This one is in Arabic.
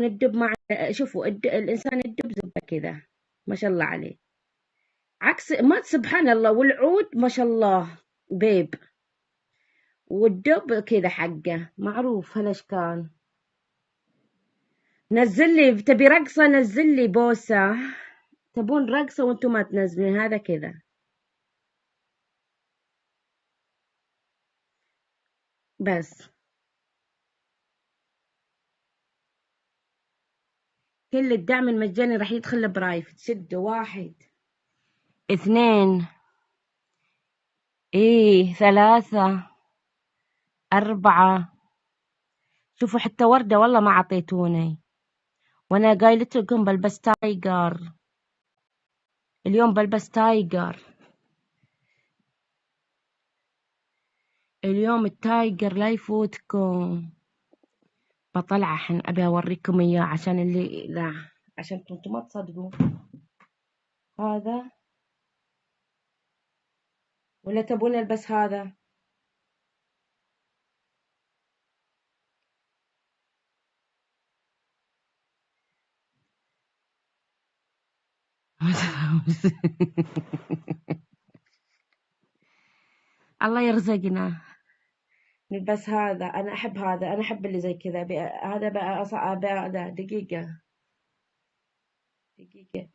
الدب مع شوفوا الإنسان الدب زبدة كذا، ما شاء الله عليه، عكس ما سبحان الله. والعود ما شاء الله بيب، والدب كذا حقه معروف هالاشكال. نزل لي، تبي رقصة نزل لي بوسة، تبون رقصة وانتم ما تنزلين، هذا كذا. بس كل الدعم المجاني راح يدخل برايف، تشدوا واحد اثنين ايه ثلاثة أربعة. شوفوا حتى وردة والله ما عطيتوني، وانا قايلت لكم بلبس تايجر، اليوم بلبس تايجر، اليوم التايجر لا يفوتكم. بطلع الحين ابي اوريكم اياه عشان اللي لا، عشان انتم ما تصدقوا. هذا ولا تبون البس هذا؟ الله يرزقنا نلبس هذا. انا احب هذا، انا احب اللي زي كذا. هذا بقى اصعب هذا. دقيقة دقيقة.